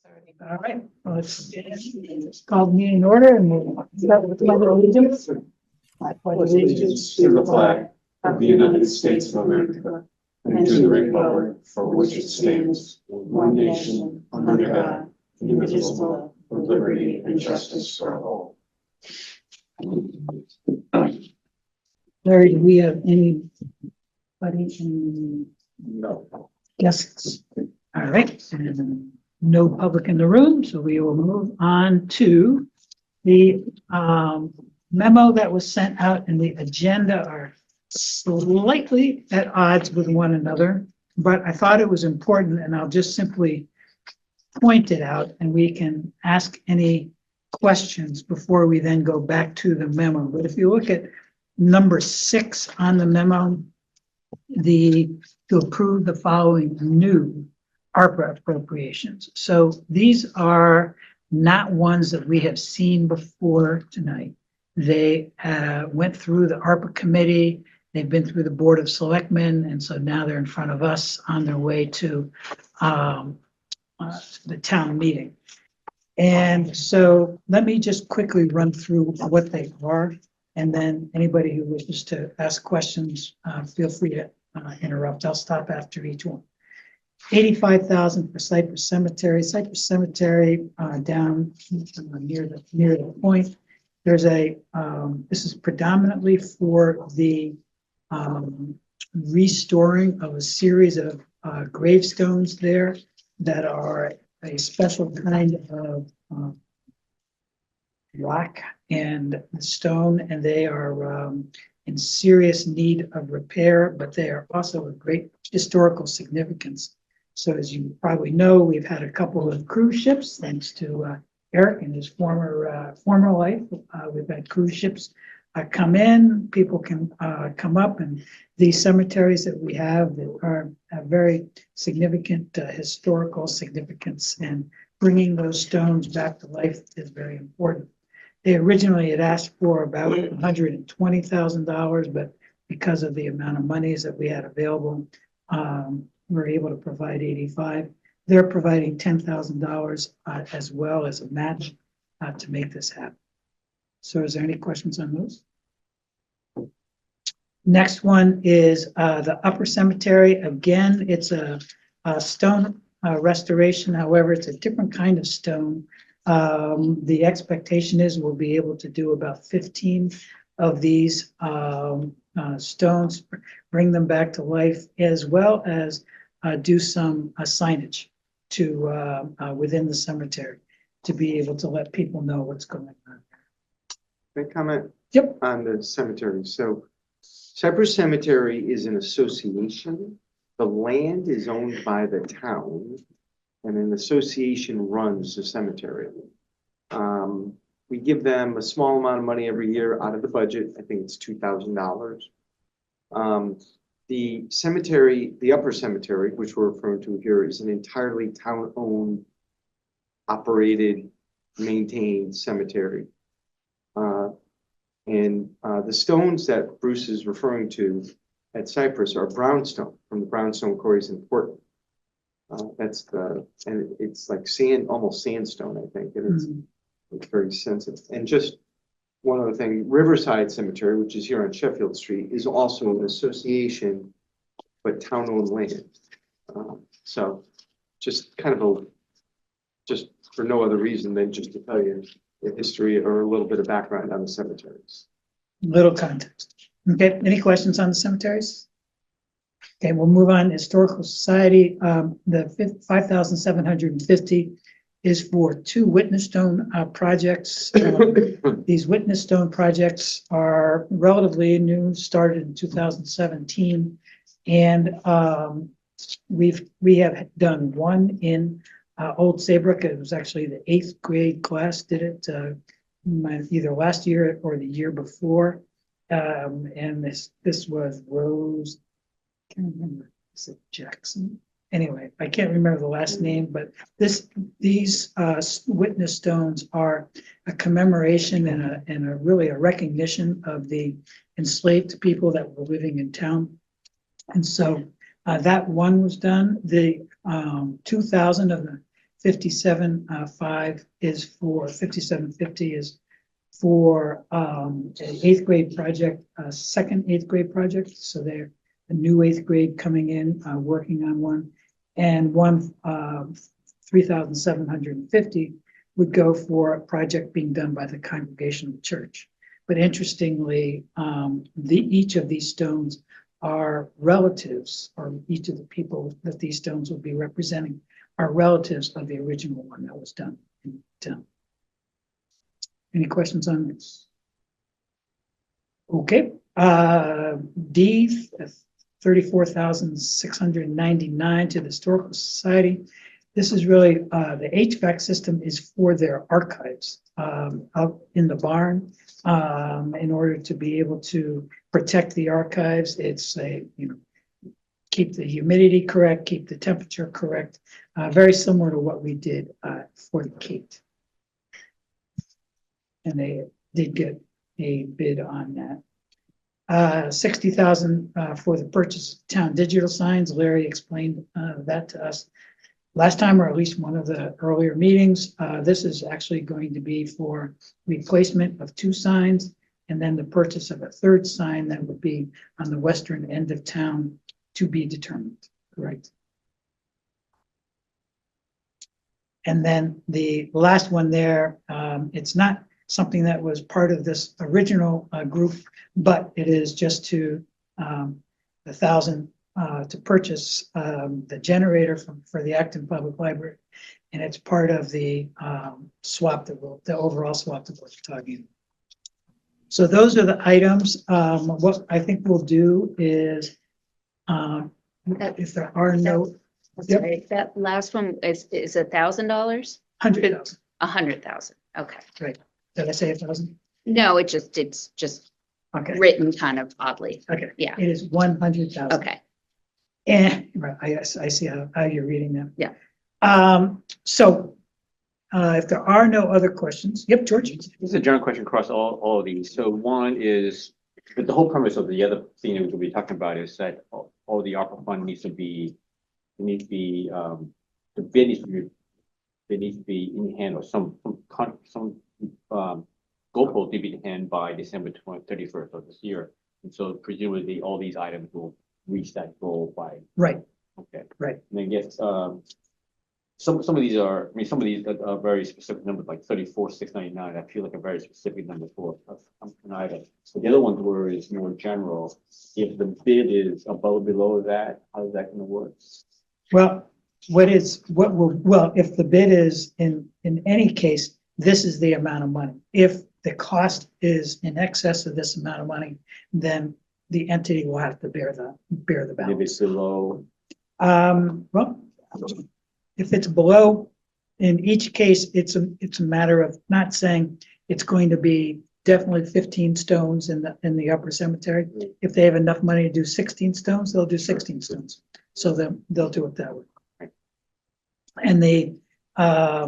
All right, well, let's call the meeting in order and we'll start with the pledge of allegiance. I pledge Allegiance to the flag of the United States of America and to the republic for which it stands, one nation, under God, indivisible, with liberty and justice for all. Larry, do we have anybody in No. guests? All right, and no public in the room, so we will move on to the memo that was sent out, and the agenda are slightly at odds with one another, but I thought it was important, and I'll just simply point it out, and we can ask any questions before we then go back to the memo. But if you look at number 6 on the memo, to approve the following new ARPA appropriations. So these are not ones that we have seen before tonight. They went through the ARPA committee, they've been through the Board of Selectmen, and so now they're in front of us on their way to the town meeting. And so let me just quickly run through what they are, and then anybody who wishes to ask questions, feel free to interrupt. I'll stop after each one. 85,000 for Cypress Cemetery. Cypress Cemetery down near the point. There's this is predominantly for the restoring of a series of gravestones there that are a special kind of rock and stone, and they are in serious need of repair, but they are also of great historical significance. So as you probably know, we've had a couple of cruise ships, thanks to Eric and his former life. We've had cruise ships come in, people can come up, and these cemeteries that we have that are very significant historical significance, and bringing those stones back to life is very important. They originally had asked for about $120,000, but because of the amount of monies that we had available, we're able to provide 85. They're providing $10,000 as well as a match to make this happen. So is there any questions on those? Next one is the Upper Cemetery. Again, it's a stone restoration. However, it's a different kind of stone. The expectation is we'll be able to do about 15 of these stones, bring them back to life, as well as do some signage to within the cemetery to be able to let people know what's going on. Can I comment? Yep. On the cemetery? So Cypress Cemetery is an association. The land is owned by the town, and an association runs the cemetery. We give them a small amount of money every year out of the budget. I think it's $2,000. The cemetery, the Upper Cemetery, which we're referring to here, is an entirely town-owned, operated, maintained cemetery. The stones that Bruce is referring to at Cypress are brownstone from the brownstone quarries in Portland. And it's like sand, almost sandstone, I think, and it's very sensitive. And just one other thing, Riverside Cemetery, which is here on Sheffield Street, is also an association, but town-owned land. So just kind of just for no other reason than just to tell you the history or a little bit of background on the cemeteries. Little context. Okay, any questions on the cemeteries? Okay, we'll move on. Historical Society, the 5,750 is for 2 witness stone projects. These witness stone projects are relatively new, started in 2017, and we have done one in Old Saybrook. It was actually the 8th grade class did it either last year or the year before, and this was Rose. I can't remember. Is it Jackson? Anyway, I can't remember the last name, but these witness stones are a commemoration and a really a recognition of the enslaved people that were living in town. And so that one was done. The 2,000 of the 57.5 is for 5750 is for an 8th grade project, a second 8th grade project. So they're a new 8th grade coming in, working on one, and one 3,750 would go for a project being done by the Congregational Church. But interestingly, each of these stones are relatives, or each of the people that these stones will be representing are relatives of the original one that was done in town. Any questions on this? Okay, D, 34,699 to the Historical Society. This is really, the HVAC system is for their archives out in the barn, in order to be able to protect the archives. It's keep the humidity correct, keep the temperature correct, very similar to what we did for the Kate. And they did get a bid on that. 60,000 for the purchase of town digital signs. Larry explained that to us last time, or at least one of the earlier meetings. This is actually going to be for replacement of 2 signs, and then the purchase of a 3rd sign that would be on the western end of town, to be determined, correct? And then the last one there, it's not something that was part of this original group, but it is just to 1,000 to purchase the generator for the Acton Public Library, and it's part of the swap the overall swap that we're talking about. So those are the items. What I think we'll do is, if there are no, Sorry, that last one is $1,000? 100,000. 100,000. Okay. Did I say 1,000? No, it's just Okay. written kind of oddly. Okay. Yeah. It is 100,000. Okay. And right, I see how you're reading them. Yeah. So if there are no other questions, yep, George. This is a general question across all of these. So one is, but the whole premise of the other thing that we'll be talking about is that all the ARPA fund needs to be, the bid needs to be in hand, or some goal to be in hand by December 31st of this year. And so presumably all these items will reach that goal by. Right. Okay. Right. And I guess some of these are, some of these are very specific numbers, like 34,699. I feel like a very specific number for an item. So the other ones is more general. If the bid is above or below that, how is that going to work? Well, if the bid is in any case, this is the amount of money. If the cost is in excess of this amount of money, then the entity will have to bear the balance. If it's below. Well, if it's below, in each case, it's a matter of not saying it's going to be definitely 15 stones in the upper cemetery. If they have enough money to do 16 stones, they'll do 16 stones. So they'll do it that way. And the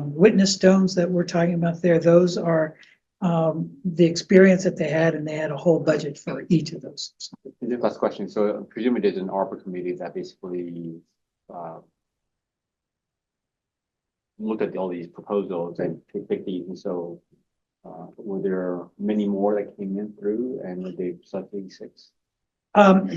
witness stones that we're talking about there, those are the experience that they had, and they had a whole budget for each of those. And the last question. So presumably there's an ARPA committee that basically looked at all these proposals and picked these. And so were there many more that came in through, and were they select 86?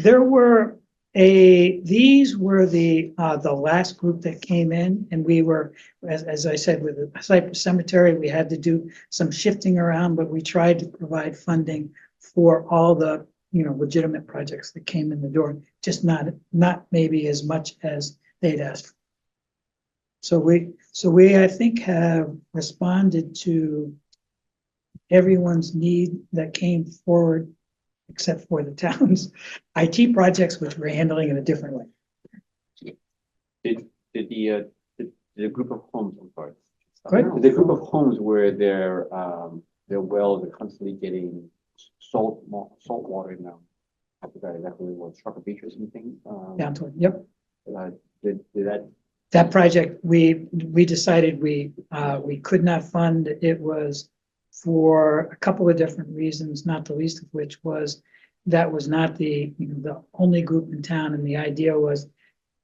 There were these were the last group that came in, and we were, as I said, with the Cypress Cemetery, we had to do some shifting around, but we tried to provide funding for all the legitimate projects that came in the door, just not maybe as much as they'd asked for. So we I think have responded to everyone's need that came forward, except for the town's IT projects, which we're handling in a different way. Did the group of homes, I'm sorry. Go ahead. The group of homes where their wells are constantly getting salt water now. I forgot exactly what, Strucker Beach or something. Down to it. Yep. Did That project, we decided we could not fund. It was for a couple of different reasons, not the least of which was that was not the only group in town, and the idea was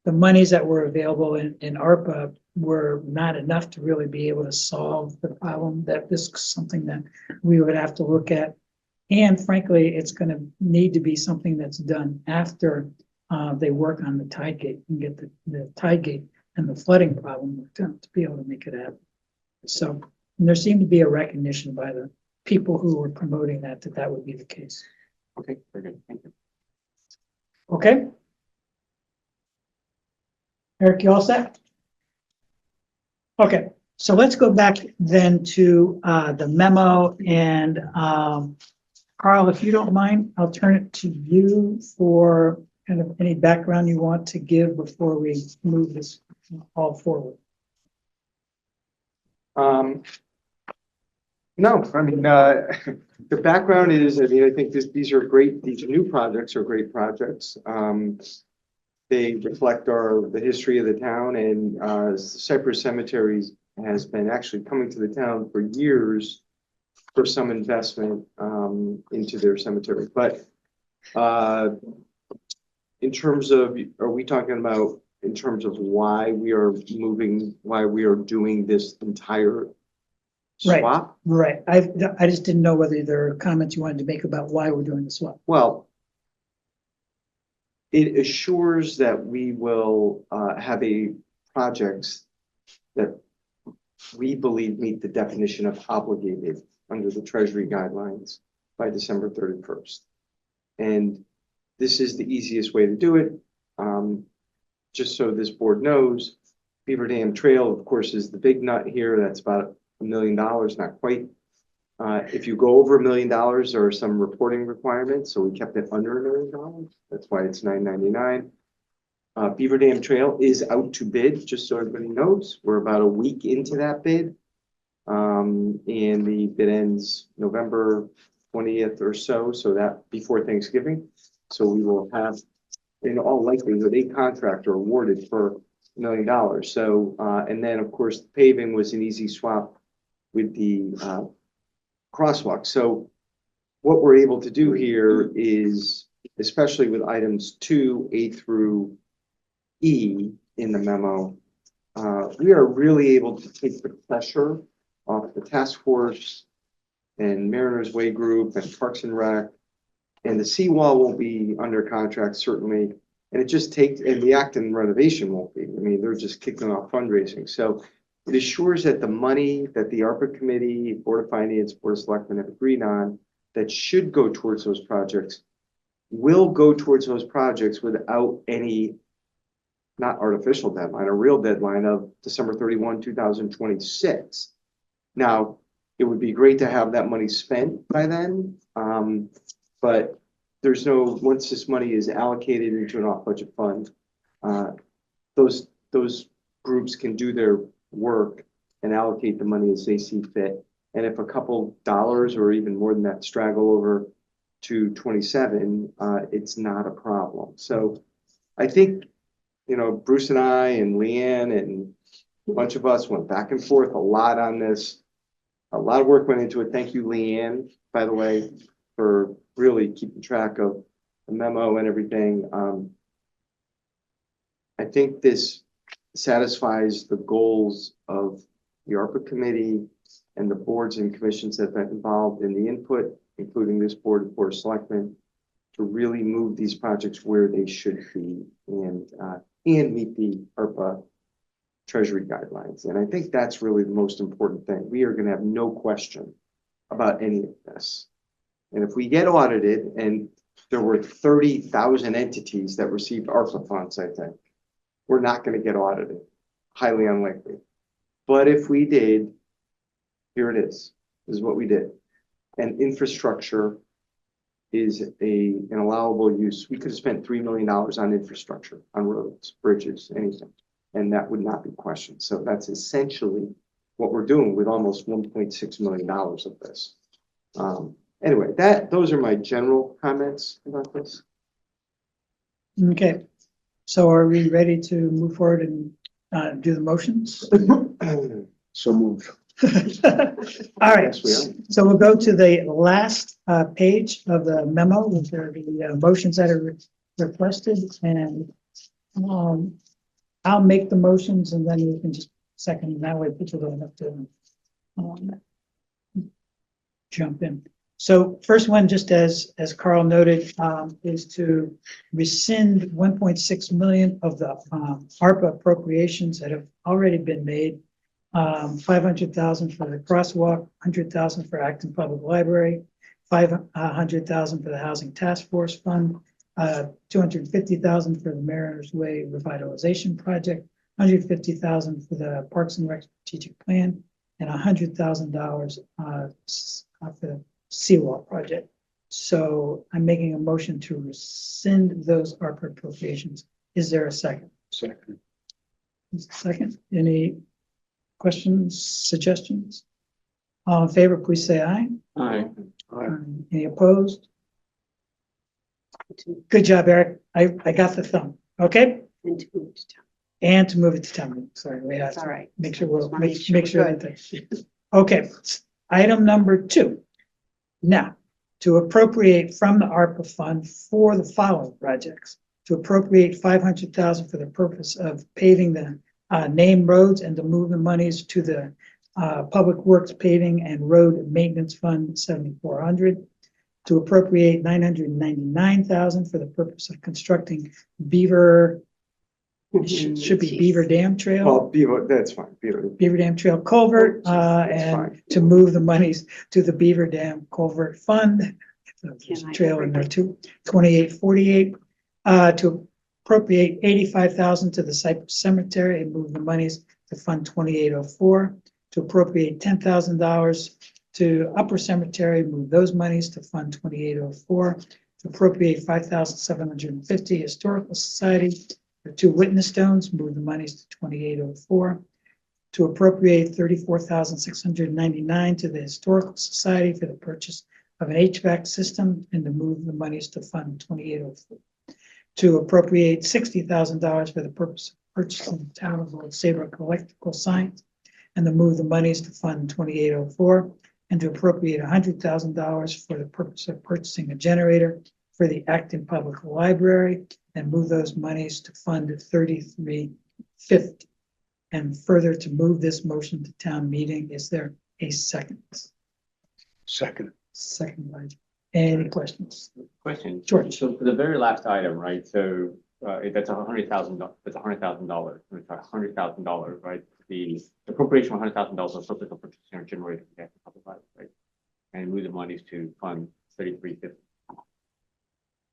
the monies that were available in ARPA were not enough to really be able to solve the problem, that this is something that we would have to look at. And frankly, it's gonna need to be something that's done after they work on the tide gate and get the tide gate and the flooding problem worked out to be able to make it happen. So and there seemed to be a recognition by the people who were promoting that that would be the case. Okay, very good, thank you. Okay? Eric, you all set? Okay, so let's go back then to the memo and Carl, if you don't mind, I'll turn it to you for kind of any background you want to give before we move this all forward. No, I mean, the background is, I mean, I think these are great, these new projects are great projects. They reflect the history of the town, and Cypress Cemetery has been actually coming to the town for years for some investment into their cemetery. But in terms of, are we talking about in terms of why we are doing this entire swap? Right. I just didn't know whether there are comments you wanted to make about why we're doing the swap. Well, it assures that we will have projects that we believe meet the definition of obligated under the Treasury guidelines by December 31st. And this is the easiest way to do it. Just so this board knows, Beaver Dam Trail, of course, is the big nut here. That's about $1 million, not quite. If you go over $1 million, there are some reporting requirements, so we kept it under $1 million. That's why it's $999. Beaver Dam Trail is out to bid, just so everybody knows. We're about a week into that bid. And the bid ends November 20th or so that before Thanksgiving. So we will have, in all likelihood, a contractor awarded for $1 million. So, and then of course, the paving was an easy swap with the crosswalk. So what we're able to do here is, especially with items 2A through E in the memo, we are really able to take the pressure off the task force and Mariners Way Group and Parks and Rec, and the seawall won't be under contract certainly, and it just takes, and the Acton renovation won't be. I mean, they're just kicking off fundraising. So it assures that the money that the ARPA committee, Board of Finance, Board of Selectmen have agreed on that should go towards those projects will go towards those projects without any, not artificial deadline, a real deadline of December 31, 2026. Now, it would be great to have that money spent by then, but there's no, once this money is allocated into an off-budget fund, those groups can do their work and allocate the money as they see fit. And if a couple dollars or even more than that straggle over to 27, it's not a problem. So I think, you know, Bruce and I and Leanne and a bunch of us went back and forth a lot on this. A lot of work went into it. Thank you, Leanne, by the way, for really keeping track of the memo and everything. I think this satisfies the goals of the ARPA committee and the boards and commissions that have been involved in the input, including this board and Board of Selectmen, to really move these projects where they should be and meet the ARPA Treasury guidelines. And I think that's really the most important thing. We are going to have no question about any of this. And if we get audited, and there were 30,000 entities that received ARPA funds, I think, we're not going to get audited. Highly unlikely. But if we did, here it is. This is what we did. And infrastructure is an allowable use. We could have spent $3 million on infrastructure, on roads, bridges, anything, and that would not be questioned. So that's essentially what we're doing with almost $1.6 million of this. Anyway, those are my general comments about this. Okay, so are we ready to move forward and do the motions? So moved. All right, Yes, we are. so we'll go to the last page of the memo, which are the motions that are requested, and I'll make the motions, and then you can just second, that way people don't have to um, jump in. So first one, just as Carl noted, is to rescind 1.6 million of the ARPA appropriations that have already been made. 500,000 for the crosswalk, 100,000 for Acton Public Library, 500,000 for the Housing Task Force Fund, 250,000 for the Mariners Way Revitalization Project, 150,000 for the Parks and Rec Strategic Plan, and $100,000 for the seawall project. So I'm making a motion to rescind those ARPA appropriations. Is there a second? Second. Second, any questions, suggestions? All in favor, please say aye. Aye. Any opposed? Good job, Eric. I got the thumb, okay? And to move to town. And to move it to town meeting. Sorry, we have That's all to right. make sure we'll, Just wanna make make sure sure that. Okay, item number 2. Now, to appropriate from the ARPA fund for the following projects. To appropriate 500,000 for the purpose of paving the named roads and to move the monies to the Public Works Paving and Road Maintenance Fund 7,400. To appropriate 999,000 for the purpose of constructing Beaver, should be Beaver Dam Trail. Well, Beaver, that's fine, Beaver. Beaver Dam Trail Culvert, That's and fine. to move the monies to the Beaver Dam Culvert Fund. There's a Can I trail in there override? too, 2848, to appropriate 85,000 to the Cypress Cemetery and move the monies to Fund 2804, to appropriate $10,000 to Upper Cemetery, move those monies to Fund 2804, to appropriate 5,750 Historical Society for 2 witness stones, move the monies to 2804, to appropriate 34,699 to the Historical Society for the purchase of an HVAC system and to move the monies to Fund 2804. To appropriate $60,000 for the purpose of purchasing the town of Old Saybrook electrical signs and to move the monies to Fund 2804, and to appropriate $100,000 for the purpose of purchasing a generator for the Acton Public Library and move those monies to Fund 3350. And further, to move this motion to town meeting, is there a second? Second. Second by, any questions? Question. George. So for the very last item, right, so that's $100,000, that's $100,000, it's $100,000, right? The appropriation of $100,000 for purpose of purchasing a generator for the Acton Public Library, right? And move the monies to Fund 3350.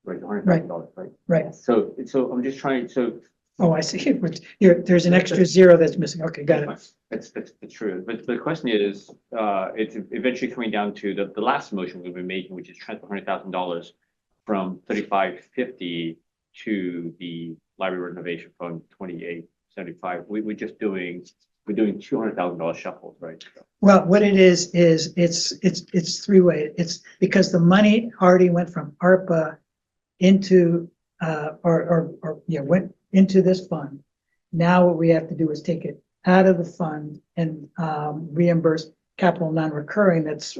Right, $100,000, right? Right. So I'm just trying, so Oh, I see. There's an extra zero that's missing. Okay, got it. that's true. But the question is, it's eventually coming down to the last motion we've been making, which is transfer $100,000 from 3550 to the Library Renovation Fund 2875. We're doing $200,000 shuffles, right? Well, what it is it's 3-way. It's because the money already went from ARPA into went into this fund. Now what we have to do is take it out of the fund and reimburse capital non-recurring that's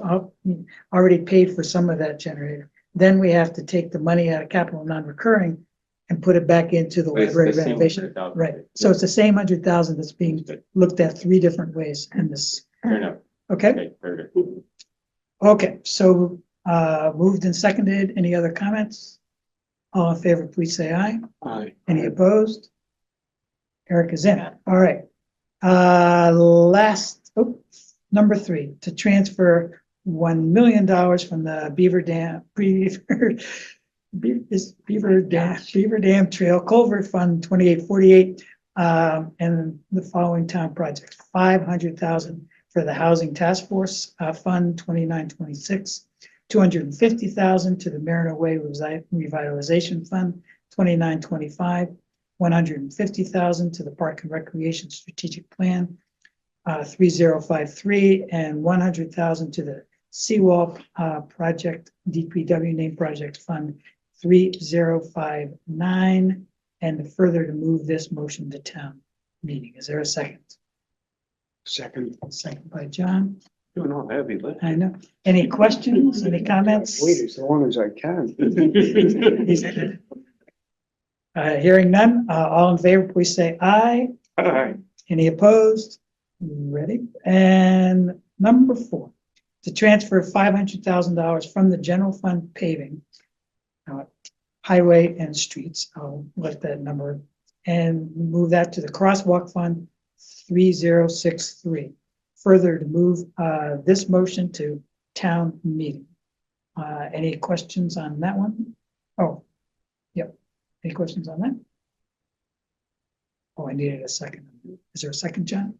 already paid for some of that generator. Then we have to take the money out of capital non-recurring and put it back into the But it's library the same renovation. 100,000. Right. So it's the same 100,000 that's being looked at 3 different ways in this. Fair enough. Okay. Okay, very good. Okay. So moved and seconded. Any other comments? All in favor, please say aye. Aye. Any opposed? Eric is in. All right. Number 3, to transfer $1 million from the Beaver Dam Trail Culvert Fund 2848 and the following town projects: 500,000 for the Housing Task Force Fund 2926. 250,000 to the Mariner Way Revitalization Fund 2925, 150,000 to the Park and Recreation Strategic Plan 3053, and 100,000 to the Seawall Project DPW Name Project Fund 3059, and further to move this motion to town meeting. Is there a second? Second. Second by John. Doing all heavy lifting. I know. Any questions? Any comments? Wait as long as I can. Hearing none, all in favor, please say aye. Aye. Any opposed? Ready? And number 4, to transfer $500,000 from the general fund paving, highway and streets, I'll let that number, and move that to the crosswalk fund 3063. Further to move this motion to town meeting. Any questions on that one? Oh, yep. Any questions on that? Oh, I needed a second. Is there a second, John?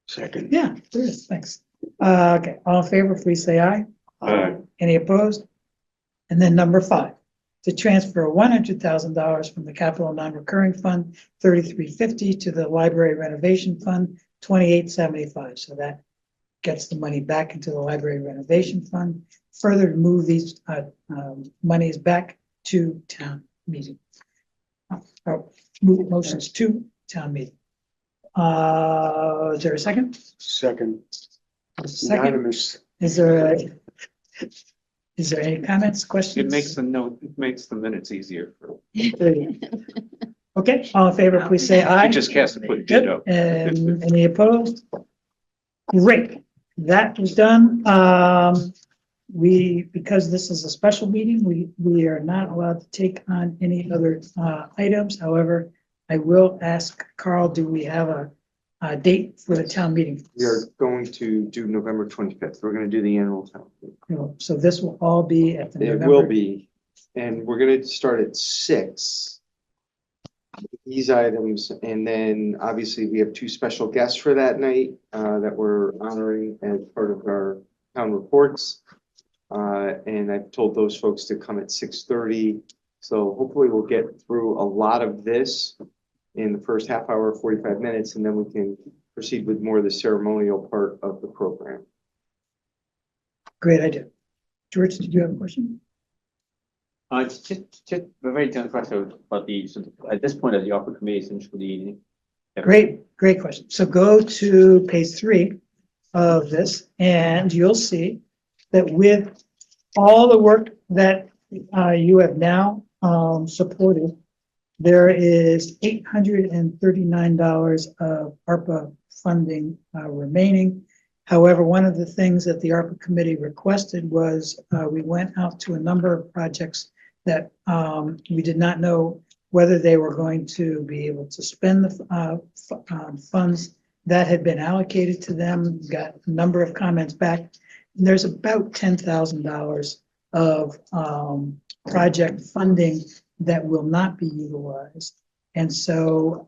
Second. Yeah, there is. Thanks. Okay, all in favor, please say aye. Aye. Any opposed? And then number 5, to transfer $100,000 from the capital non-recurring fund 3350 to the library renovation fund 2875. So that gets the money back into the library renovation fund. Further to move these monies back to town meeting. Move motions to town meeting. Is there a second? Second. Second. Unanimous. Is there any comments, questions? It makes the minutes easier for. Okay, all in favor, please say aye. You just cast a quick Good. ditto. And any opposed? Great, that was done. Because this is a special meeting, we are not allowed to take on any other items. However, I will ask Carl, do we have a date for the town meeting? We are going to do November 25th. We're going to do the annual town meeting. So this will all be at the It November. will be, and we're going to start at 6. These items, and then obviously we have 2 special guests for that night that we're honoring as part of our town reports. And I've told those folks to come at 6:30. So hopefully we'll get through a lot of this in the first half hour, 45 minutes, and then we can proceed with more of the ceremonial part of the program. Great idea. George, did you have a question? It's just a very general question about at this point, the ARPA committee essentially. Great question. So go to page 3 of this, and you'll see that with all the work that you have now supported, there is $839 of ARPA funding remaining. However, one of the things that the ARPA committee requested was we went out to a number of projects that we did not know whether they were going to be able to spend the funds that had been allocated to them. Got a number of comments back. And there's about $10,000 of project funding that will not be utilized. And so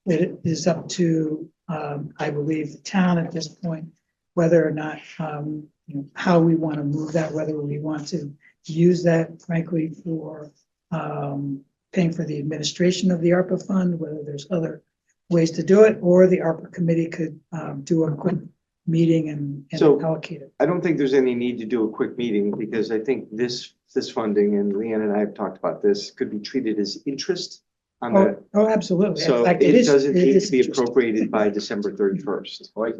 it is up to, I believe, the town at this point, whether or not, how we want to move that, whether we want to use that, frankly, for paying for the administration of the ARPA fund, whether there's other ways to do it, or the ARPA committee could do a quick meeting and So- allocate it. I don't think there's any need to do a quick meeting because I think this funding, and Leanne and I have talked about this, could be treated as interest on the. Oh, absolutely. In So fact, it is- doesn't it need is to be interesting. appropriated by December 31st Right,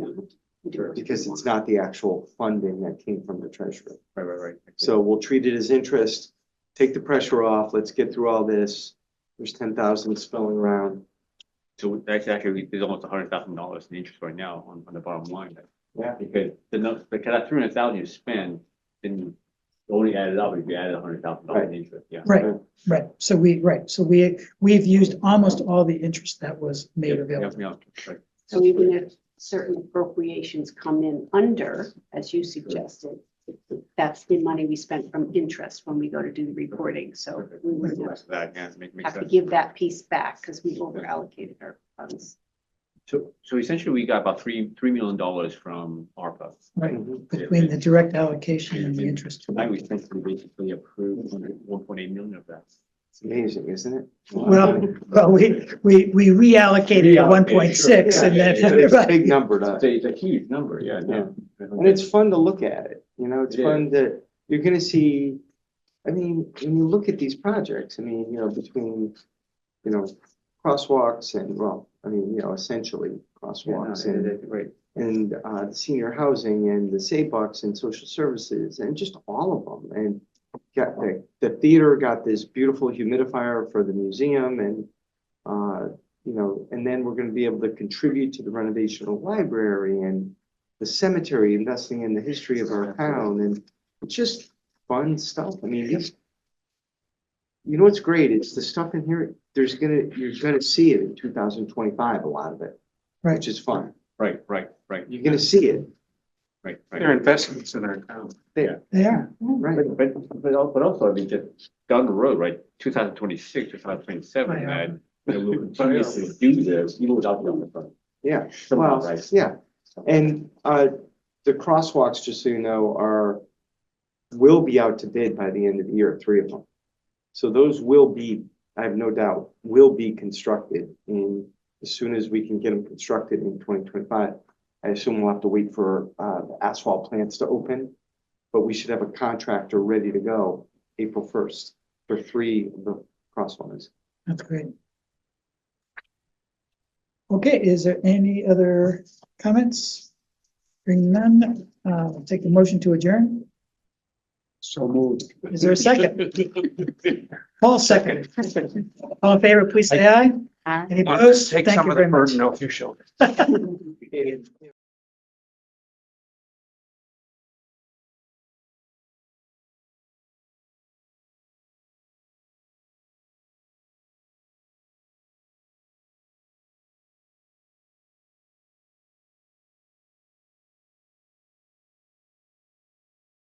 because it's not the actual funding that came from the treasurer. right. So we'll treat it as interest, take the pressure off, let's get through all this. There's 10,000 spilling around. So that's actually, there's almost $100,000 in interest right now on the bottom line. Yeah. Because that 300,000 you spend, then you only added up if you added $100,000 in interest, yeah. Right. So we've used almost all the interest that was made available. Yeah, right. So even if certain appropriations come in under, as you suggested, that's the money we spent from interest when we go to do the reporting. So we would The rest of that, yeah, makes have to sense. give that piece back because we over allocated our funds. So essentially, we got about $3 million from ARPA. Right, between the direct allocation and the interest. I we essentially basically approved 1.8 million of that. It's amazing, isn't it? Well, we reallocated 1.6 and then It's a everybody. big number to. It's a huge number, yeah. no. And it's fun to look at it, it's It fun that you're gonna see, I mean, when you look at these projects, I mean, between, crosswalks and, well, I mean, essentially Yeah, no, crosswalks and, right. and the senior housing and the Saybrook and social services and just all of them. And got the theater got this beautiful humidifier for the museum and you know, and then we're gonna be able to contribute to the renovation of the library and the cemetery, investing in the history of our town, and it's just fun stuff. I mean, you know what's great? It's the stuff in here, you're gonna see it in 2025, a lot of it, Right. which is fun. Right. You're gonna see it, Right. They're investments in our town. They are. right? But also, I mean, just down the road, right, 2026, 2027, Right. man, we'll continue to do this, even without the front. Yeah, Somehow, well, right? yeah. And the crosswalks, just so you know, will be out to bid by the end of the year, 3 of them. So those will be, I have no doubt, will be constructed as soon as we can get them constructed in 2025. I assume we'll have to wait for the asphalt plants to open, but we should have a contractor ready to go April 1st for 3 of the crosswalks. That's great. Okay, is there any other comments? Bring none, I'll take the motion to adjourn. So moved. Is there a second? Paul second. All in favor, please say aye. Any opposed? Take Thank some you of the very much. burden off your shoulders.